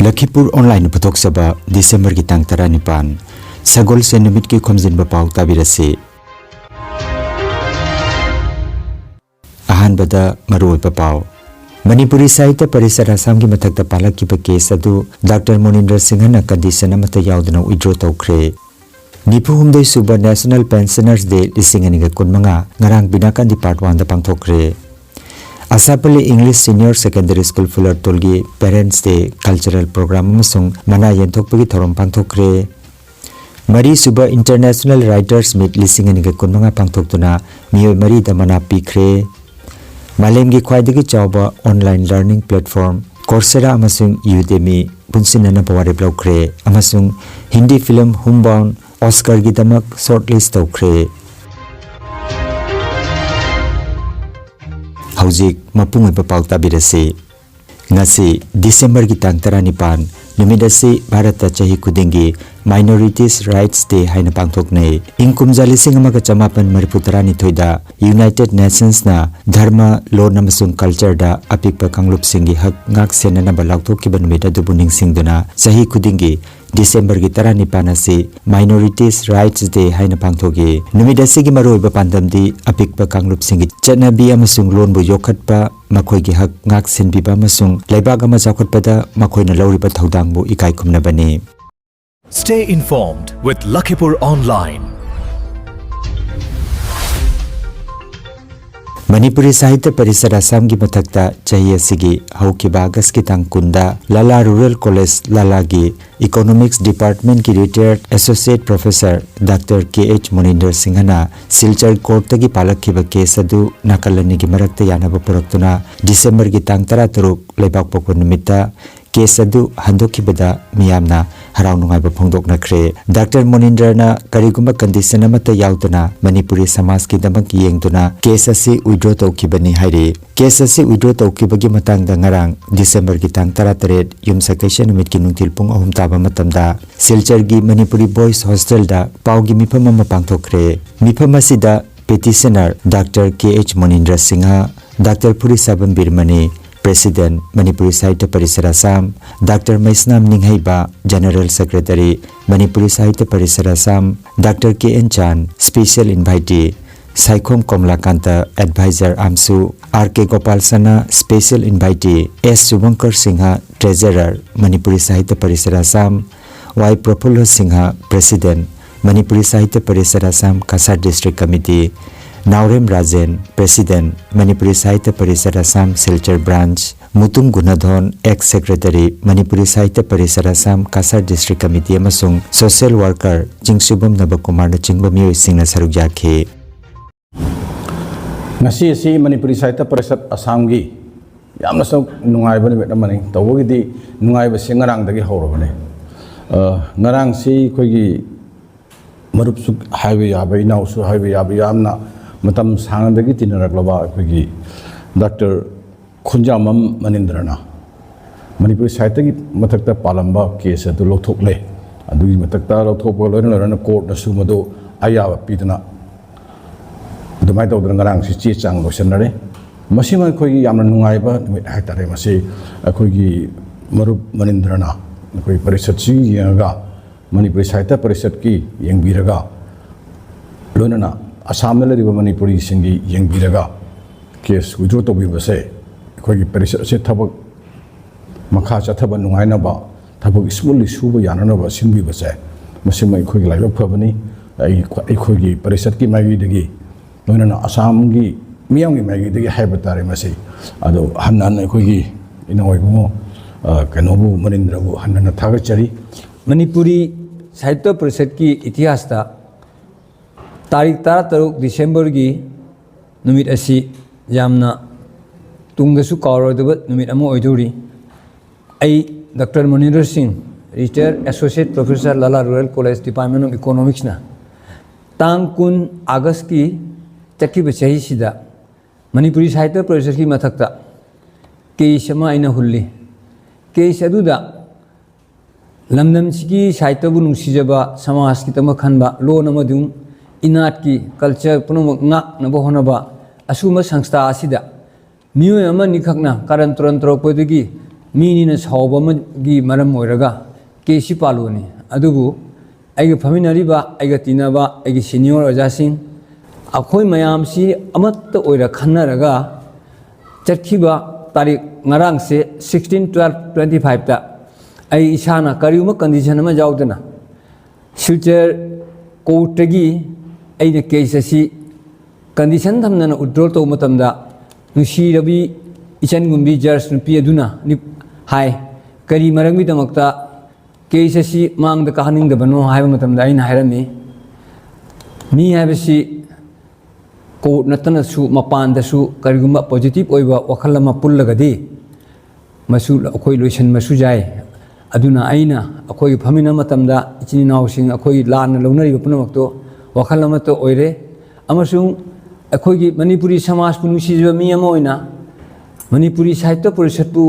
Lakhipur Online Putok Saba December ki tang tara nipan Sagol se numit ki Khomjinba Pao tabirasi Ahan bada Maroi Pao Manipuri Sahitya Parisar Assam ki mathakta palak ki case adu Dr. Monindra Singhana condition amata yaudana withdraw tawkre Nipu humdoi suba National Pensioners Day lising aniga kunmanga ngarang binakan di part 1 da pangthokre Asapali English Senior Secondary School Fuller Tolgi Parents Day Cultural Program amasung mana yenthokpagi thorom pangthokre Mari suba International Writers Meet lising aniga kunmanga pangthoktuna miyoi mari da mana pikre Malemgi khwaidagi chawba online learning platform Coursera amasung Udemy punsinana pawari blokre amasung Hindi film Homebound Oscar gi damak shortlist tawkre Haujik mapung ipa pau tabirasi ngasi December ki tang 19 numidasi Bharata chahi kudingi Minorities Rights Day haina pangthoknei ingkum jalising amaga chamapan mariputarani thoida United Nations na dharma law namasung culture da apikpa kanglup singi hak ngak senana balauthok ki banmida dubuning singduna chahi kudingi December ki 19 asi Minorities Rights Day haina pangthogi numidasi gi maroi ba pandamdi apikpa kanglup singi chanabi amasung loan bu yokhatpa makhoi gi hak ngak senbiba amasung laibag ama jakhatpada makhoina lawriba thodang bu ikai khumna bani Stay informed with Lakhipur Online. Manipuri Sahitya Parisar Assam ki mathakta chahi asigi haukiba August ki tang kunda Lala Rural College Lalagi Economics Department ki retired Associate Professor Dr. K.H. Monindra Singhana Silchar Court tagi palakhiba case adu nakalani ki marakta yanaba puraktuna December ki tang 13 leibak pokon nimitta case adu handokhibada miyamna harau nungai ba phongdoknakre Dr. Monindra na karigumba condition amata yaudana Manipuri Samas ki damak yengduna case asi withdraw tawkhibani hairi case asi withdraw tawkhibagi matangda ngarang December ki tang 13 yumsakaisha numit ki nungtil pung 3 taba matamda Silchar gi Manipuri Boys Hostel da paugi mifam ama pangthokre mifam asida petitioner Dr. K.H. Monindra Singha Dr. Puri Sabam Birmani President Manipuri Sahitya Parisar Assam Dr. Maisnam Ninghaiba General Secretary Manipuri Sahitya Parisar Assam Dr. K.N. Chan Special Invitee Saikhom Komlakanta Advisor Amsu R.K. Gopal Sana Special Invitee S. Subankar Singha Treasurer Manipuri Sahitya Parisar Assam Y. Prapullo Singha President Manipuri Sahitya Parisar Assam Kasar District Committee Naurem Rajen, President, Manipuri Sahitya Parisar Assam Silchar Branch, Mutum Gunadhon, Ex-Secretary, Manipuri Sahitya Parisar Assam Kasar District Committee amasung Social Worker, Jingsubam Nabakumar na chingba miyoi singna saruk yakhe. Ngasi si Manipuri Sahitya Parisar Assam gi yamna sa nungai ba ni namani tawgi di nungai ba sing ngarang dagi hawrabane. Ngarang si khoi gi marup su highway abai now su highway abai yamna matam sangadagi tinaraklaba akhoi Dr. Khunjamam Manindrana Manipuri Sahitya gi mathakta palamba case adu lothokle adugi mathakta lothokpa loina court na sumado ayaba pidana dumai tawdra ngarang si che chang losanare masima akhoi yamna nungaiba numit haitare masi akhoi marup Manindrana akhoi parisat si yenga Manipuri Sahitya Parisat ki yengbiraga loina Assam na lariba Manipuri singi yengbiraga case withdraw tawbibase akhoi parisat se thabak makha chathaba nungaina ba thabak smoothly suba yanana ba sinbibase masima akhoi laibak phabani akhoi parisat ki magi dagi loina Assam gi miyam gi magi dagi haibatare masi ado hannan akhoi inoi bu kanobu Manindra bu hannan thagachari Manipuri Sahitya Parisat ki इतिहास ता तारीख 13 दिसंबर की नुमित असी यामना तुंगसु कावरोदब नुमित अमो ओइदुरी आई doctor Moninder Singh retired associate professor लाला rural college department of economics ना तांग कुन अगस्त की चक्की बचाई सीधा मणिपुरी साहित्य परिषद की मथकता केस अमा आइना हुल्ली केस अदुदा लमदम सिगी साहित्य बु नुसिजबा समाज की तम खनबा लोन अमदुम इनाट की culture पुनमक ngak nabo honaba asuma संस्था आसिदा मियो अमा निखकना कारण तुरंत रोपदगी मीनी सौबी मरम केसी पालोनी अगर फमीनरीबा तीनबा सीनियर ओजासिंग अखोई मयाम से अमत खन्नरगा चटखिबा तारीख ngarang से 16/12/25 ता आई इसाना करियुम कंडीशन में जाउदना फ्यूचर कोर्ट की आई केस असी कंडीशन थमना उड्रॉल तो मतमदा नुसी रवि इचन गुंबी जर्स नुपी अदुना हाय करी मरंगी दमकता केस असी मांग द कहानिंग द बनो हाय मतमदा आई नायरमी मी हायबसी कोर्ट नतनसु मपानदसु करिगुम पॉजिटिव ओइबा वखल मा पुल्लगदी मसु अखोई लोइसन मसु जाय अदुना आइना अखोई फमिना मतमदा इचिनी नावसिंग अखोई लान लौनरिबा पुनमक्तो वखल मतो ओइरे अमसुंग अखोई मणिपुरी समाज पुनुसिजबा मी अमा ओइना मणिपुरी साहित्य परिषदपु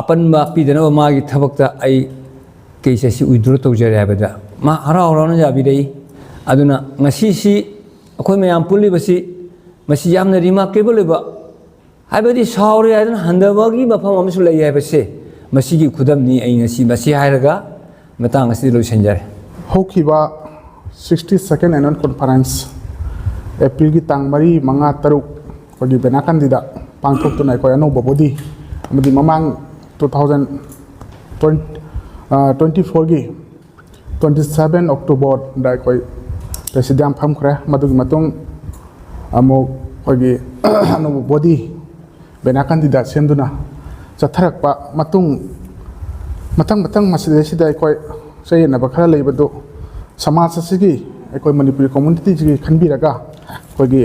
अपनबा पिदनबा मागी थबकता आई केससी उइद्रो तौजरे हाबदा मा हरा हराना जाबिदई अदुना ngasi अखोई मैम पुलिबसी मसी यामना रिमार्केबल लेबा हाइबदी सावरे आदन हंदबगी मफम अमसु लई हाइबसे मसीगी खुदमनी आई ngasi मसी हाइरगा मतंग असि लोइसनजरे होखिबा 62nd एनुअल कॉन्फ्रेंस एप्रिल की तांग मरी मंगा तरुक पगी बेना कंदिदा पांगथोक्तुना कोय अनो बबोदी अमदी ममांग 2024 की 27 अक्टूबर दा कोय प्रेसिडेंट फम खरे मदुगी मतुंग अमो कोगी अनो बॉडी बेना कंदिदा सेंदुना चथरकपा मतुंग मतंग मसिदेसिदा कोय सयना बखरा लेबदो समाज असिगी कोई मणिपुरी कम्युनिटी जी खनबिरगा कोगी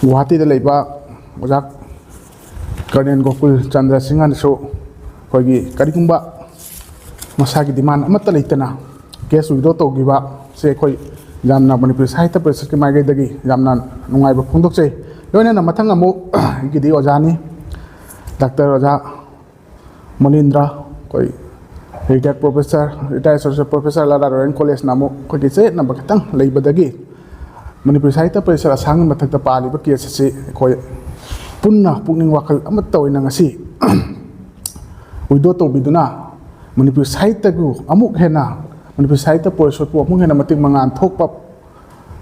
गुवाहाटी दा लेबा ओजा kernel Gokul Chandra Singh अनसो कोगी करिगुंबा मसागी demand अमत्ता लेतना case विदो तोगिबा से कोई जामना मणिपुरी साहित्य परिषद के माइगैदगी जामना नुंगाइबा फोंदोकचे लोइना मथंग अमु गिदी ओजानी डॉक्टर ओजा मलिंद्र कोई retired professor retired associate professor लारा रोयन कॉलेज नामो कोई से नंबर खतंग लेबदगी मणिपुरी साहित्य परिषद असांग मथक्ता पालिबा केस से कोई पुन्ना पुनिंग वाखल अमत्ता ओइना ngasi उइदो तोबिदुना मणिपुरी साहित्य गु अमुक हेना मणिपुरी साहित्य परिषद पु अमुक हेना मतिक मंगान थोकपा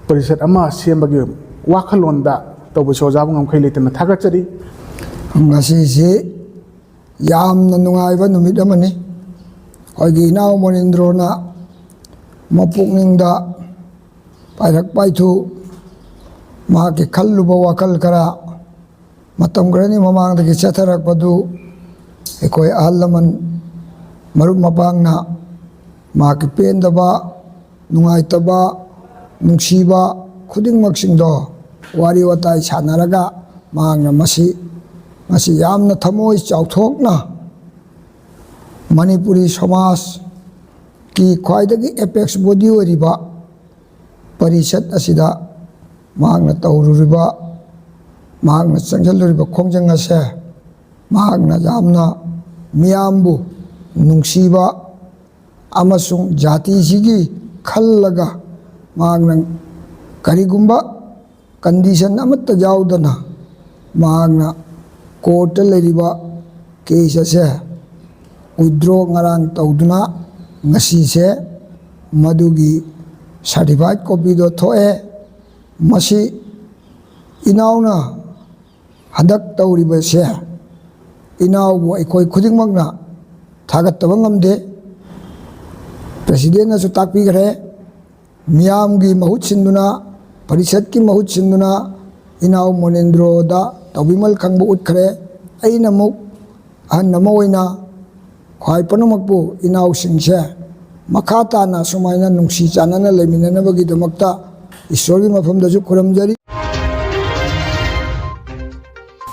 परिषद अमा सेमबगी वाखलोंदा तोबो सोजाबु ngमखै लेतना थागचरी ngasi se yamna nungaiba numit amani hoigi naw monindrona mapukningda pairak paithu ma ke khalluba wakal kara matam grani mamang da ke chatharak padu ekoi ahlaman marup mapangna ma ke pendaba nungaitaba nungsiba khudingmak singdo wari watai sanaraga mangna masi yamna thamoi chauthokna Manipuri समाज की ख्वाइदगी apex body ओरिबा परिषद असिदा मांगना तौरुरिबा मांगना चंगलुरिबा खोंजंग असे मांगना जामना मियामबु नुंगसीबा अमसुंग जाति सिगी खल्लगा मांगना करिगुंबा condition अमत्ता जाउदना मांगना कोर्ट लेरिबा केस असे उद्रो ngarang tauduna ngasi se madugi certified copy do thoe masi inauna hadak tauriba se inaw bo ekoi khudingmakna thagat tabangamde president na su takpi gare miyam gi mahut sinduna parishad ki mahut sinduna inaw monendro da tabimal khangbu utkhare aina muk an namoina ख्वाई पनमकपु इनाव सिंसे मखा ताना सुमाइना नुंसी चानना लेमिननबगिदमक्ता ईश्वरगी मफमदजु खुरमजरी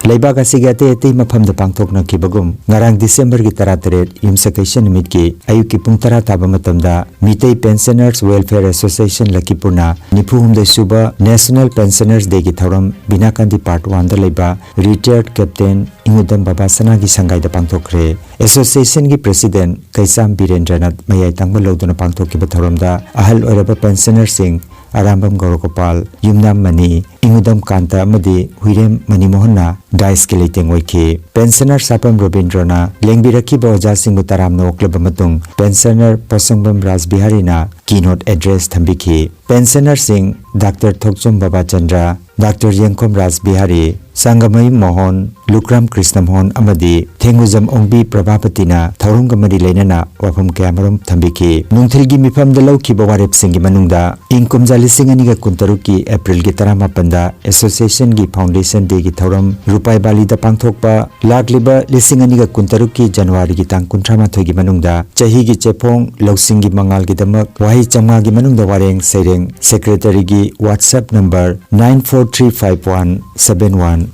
लेबाग असिगे अते अते मफमद पांगथोकना किबगुम ngarang December gi 13 yumsakaisha numit ki ayuk ki pung 10 taba matamda Mitei Pensioners Welfare Association Lakhipurna Niphumde suba National Pensioners Day gi thoram binakandi part 1 da leba retired captain Ingudam Babasana gi sangai da pangthokre association gi president Kaisam Birendranath mayai tangba loduna pangthokkiba thoram da ahal oraba pensioner sing Arambam Gaurokopal Yumnam Mani Ingudam Kanta Amadi Huirem Manimohana Dice Kelating Wiki Pensioner Sapam Robindrana Lengbiraki Boja Singutaram no Klabamatung Pensioner Pasangbam Rasbiharina Keynote Address Thambiki Pensioner Singh Dr. Thokchum Babachandra Dr. Yengkom Rasbihari Sangamai Mohan Lukram Krishnamon Amadi Thenguzam Ongbi Prabhapatina Thaurungamari Lenana Wafam Kamarum Thambiki Nungthilgi Mifam Dalau Kibawarep Singi Manungda Inkumja Lisinganiga Kuntaruki April Gitarama Panda Association Gi Foundation Day Gi Thauram Rupai Bali da Pangthokpa Lakliba Lisinganiga Kuntaruki January Gi Tang Kuntrama Thogi Manungda Chahi Gi Chepong Lausingi Mangal Gi Damak Wahi Changma Gi Manungda Wareng Sereng Secretary Gi WhatsApp number 9435171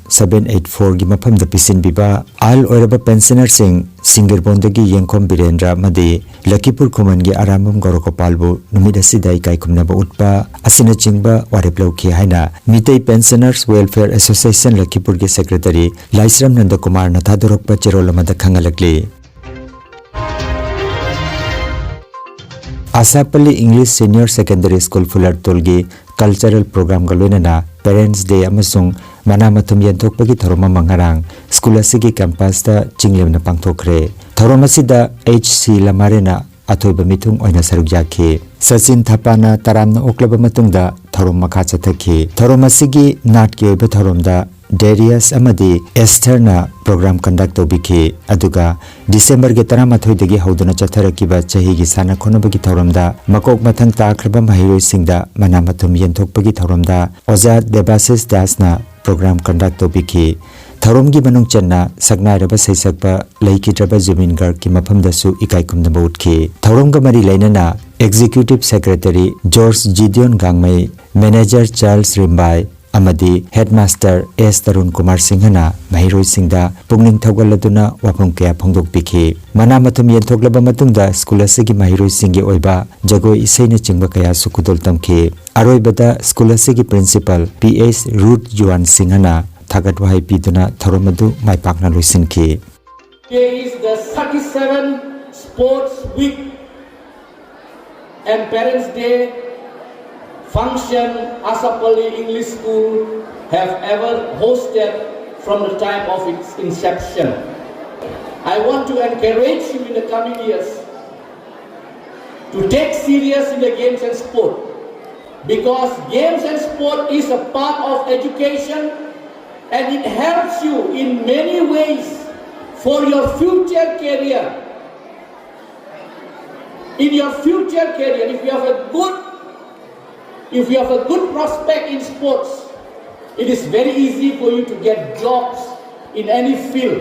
gi mafam da pisin biba al oiraba pensioner sing Singerbondagi Yengkom Birendra Madi Lakhipur Khuman gi Aramam Gorokopalbu numida sidai kai khumnaba utpa asina chingba wareplauki haina Mitei Pensioners Welfare Association Lakhipur gi Secretary Laisram Nandakumar Nathadorokpa Cherolamada khangalakli Asapali English Senior Secondary School Fular Tolgi Cultural Program Galunana Parents Day amasung Manamathum Yenthokpagi Tharoma Mangarang School asigi campus ta Chinglemna Pangthokre Tharoma sida HC Lamarena Athoiba Mithung oina saruk yakhi Sachin Thapana Taramna oklaba matungda Tharom makha chathaki Tharoma sigi natki oiba tharomda Darius Amadi Estherna program conduct tobiki aduga December ge 13 dagi hauduna chatharakiba chahi gi sana khonabagi thauramda makok mathang takraba mahiroi singda manamathum yenthokpagi thauramda Oza Debasis Dasna program conduct tobiki Tharom gi manung channa saknairaba saisakpa leikitraba Jumin Garg ki maphamdasu ikai kumnaba utki Tharom ga mari lainana Executive Secretary George Gideon Gangmai Manager Charles Rimbai Amadi Headmaster S. Tarun Kumar Singhana Mahiroi Singda Pungning Thaugaladuna Wapam Kaya Phongdok Biki Manamathum Yentoklaba Matungda School asigi Mahiroi Singgi Oiba Jagoi Isaina Chingba Kaya Sukudol Tamki Aroibada School asigi Principal P.S. Ruth Yuan Singhana Thagat Wahai Piduna Tharomadu Maipakna Loisinki Today is the 37th Sports Week and Parents Day function Asapali English School have ever hosted from the time of its inception. I want to encourage you in the coming years to take serious in the games and sport, because games and sport is a part of education and it helps you in many ways for your future career. In your future career, if you have a good prospect in sports, it is very easy for you to get jobs in any field.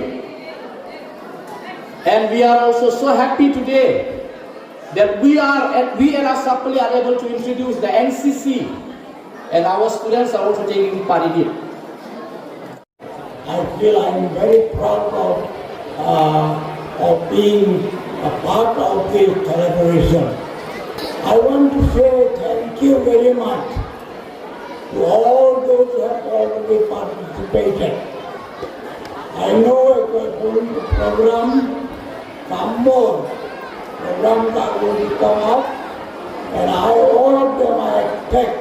And we are also so happy today that we at Asapali are able to introduce the NCC, and our students are also taking part in it. I feel I'm very proud of being a part of this collaboration. I want to say thank you very much to all those who have already participated. I know if we're going to program, some more programs are going to come up, and all of them I expect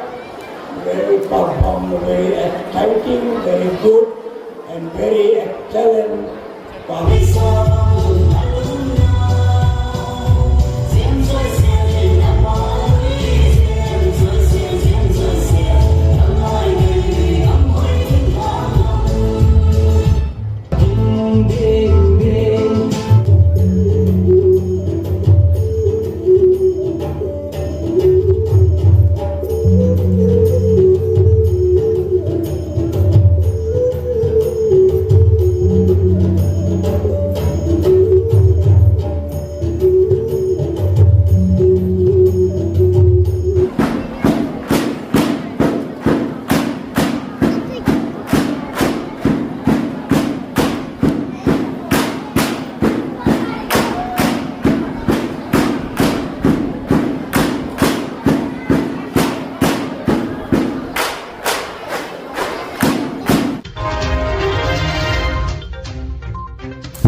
very perform, very exciting, very good, and very excellent performance.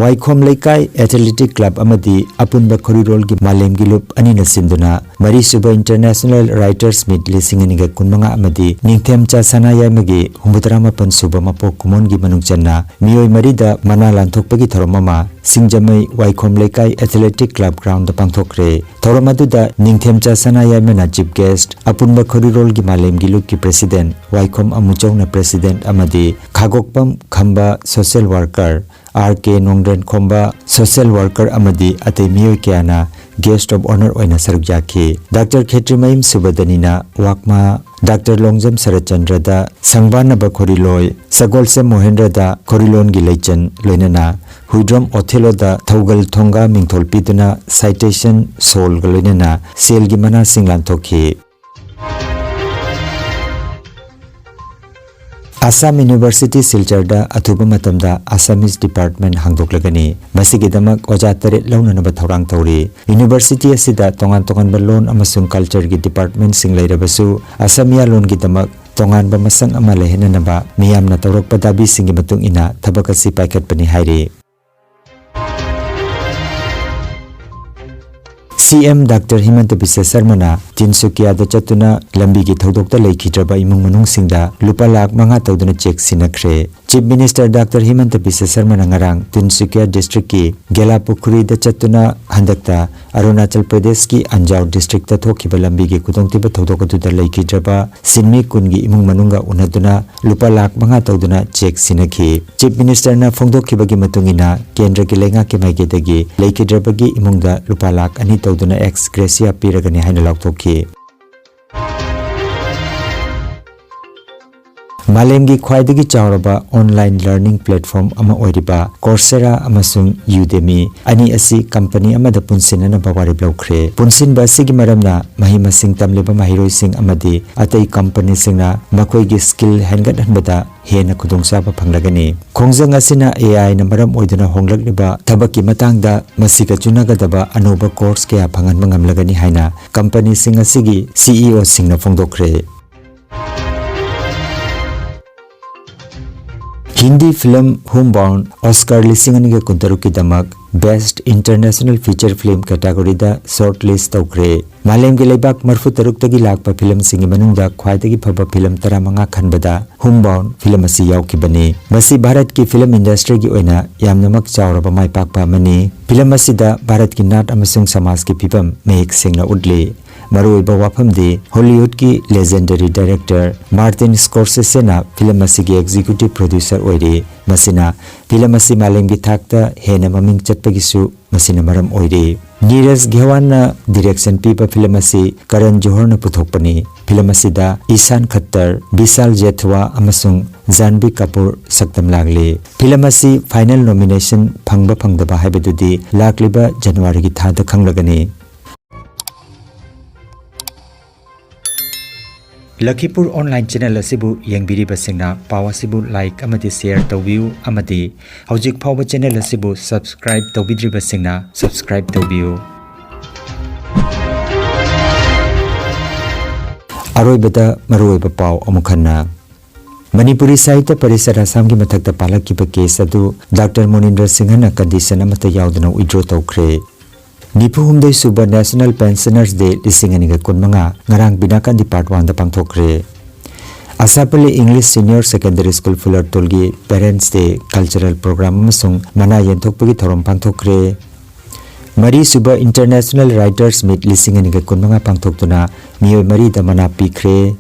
Waikhom Laikai Athletic Club Amadi Apunba Korirol Gi Malem Gilup Anina Sinduna Mari Suba International Writers Meet Lisinginiga Kunmanga Amadi Ningthem Cha Sanaya Magi Humbutrama Pan Suba Mapok Kumon Gi Manungchanna Mioi Marida Mana Lanthokpagi Tharomama Singjamai Waikhom Laikai Athletic Club Ground da Pangthokre Thoromaduda Ningthem Cha Sanaya Mena Chief Guest Apunba Korirol Gi Malem Gilup Ki President Waikhom Amuchongna President Amadi Khagokpam Khamba Social Worker RK Nongren Khomba Social Worker Amadi Ate Mioi Kiana Guest of Honor Oina Sarukjaki Dr. Khetrimaim Subadanina Wakma Dr. Longjam Sarachandrada Sangbana Bakhoriloi Sagolse Mohendrada Korilon Gilechan Loinana Huidrom Othelloda Thogal Thonga Mingthol Piduna Citation Sol Loinana Selgimana Singlan Thoki Assam University Silcharda Athuba Matamda Assamese Department Hangdoklagani Masigidamak Oja Taret Launanaba Thaurang Tauri University Asida Tongan Tongan Balon Amasung Culture Gi Department Singlairabasu Assamia Lon Gidamak Tongan Bamasang Amalehenanaba Miyamna Taurok Padabi Singi Matung Ina Thabakasi Paikat Pani Hairi CM Dr. Himanta Biswa Sarmana Tinsukia da Chatuna Lambi gi Thodokta Laikhitraba Imung Manung Singda Lupa Lakh Manga Tawduna Check Sinakre Chief Minister Dr. Himanta Biswa Sarmana ngarang Tinsukia District ki Gelapukuri da Chatuna Handakta Arunachal Pradesh ki Anjaw District ta Thokiba Lambi gi Kudongtiba Thodokatuda Laikhitraba Sinmi Kungi Imung Manunga Unaduna Lupa Lakh Manga Tawduna Check Sinakhi Chief Minister na Phongdokhiba gi Matungina Kendra ki Lenga ki Maigedagi Laikhitraba gi Imungda Lupa Lakh Ani Tawduna ex gracia piragani haina laukthokhi Malemgi khwaidagi chawraba online learning platform ama oiriba Coursera amasung Udemy ani asi company amada punsinana bawari blaukhre punsin ba sigi maramna mahima sing tamleba mahiroi sing amadi atai company singna makoi gi skill hangat hanbada hena khudongsa ba phanglagani khongjang asina AI na maram oiduna honglakliba thabaki matangda masika chunaga daba anoba course kya phangan mangamlagani haina company sing asigi CEO singna phongdokre Hindi film Homebound Oscar Lisinganiga Kuntaruki Damak Best International Feature Film category da shortlist tawkre Malem gi leibak marfu taruk tagi lakpa film singi manungda khwaidagi phaba film 15 khanbada Homebound film asi yaukibani masi Bharat ki film industry gi oina yamnamak chawraba maipakpa mani film asida Bharat ki nat amasung samaj ki phibam mehik singna udli Maruiba wafamdi Hollywood ki legendary director Martin Scorsese na film asigi executive producer oiri masina film asi malem gi thakta hena maming chatpagisu masina maram oiri Neeraj Ghewan na direction pipa film asi Karan Johar na puthokpani film asida Ishan Khattar Vishal Jethwa amasung Janvi Kapoor saktam lagli film asi final nomination phangba phangdaba haibedudi lakliba January gi thada khanglagani Lakhipur online channel asibu yengbiriba singna paw asibu like amadi share tawbiu amadi hojik phawba channel asibu subscribe tawbidriba singna subscribe tawbiu Aroibada maroiba paw amukhanna Manipuri Sahitya Parishad Assam ki mathakta palakkiba case adu Dr. Monindra Singhana condition amata yauduna withdraw tawkhre Nipuhumdai Suba National Pensioners Day Lisinganiga Kunmanga Ngarang Binakan di Part 1 da pangthokre Asapali English Senior Secondary School Fuller Tolgi Parents Day Cultural Program amasung mana yenthokpagi thorom pangthokre Mari Suba International Writers Meet Lisinganiga Kunmanga pangthoktuna miyoi mari da mana pikre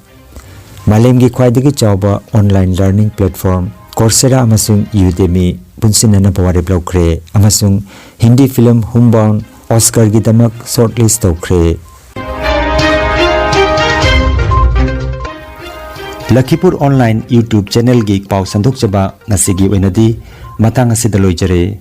Malemgi khwaidagi chawba online learning platform Coursera amasung Udemy punsinana pawari blokre amasung Hindi film Homebound Oscar gi damak shortlist tawkhre Lakhipur Online YouTube channel gi paw sandok chaba ngasigi oinadi matang asida loijare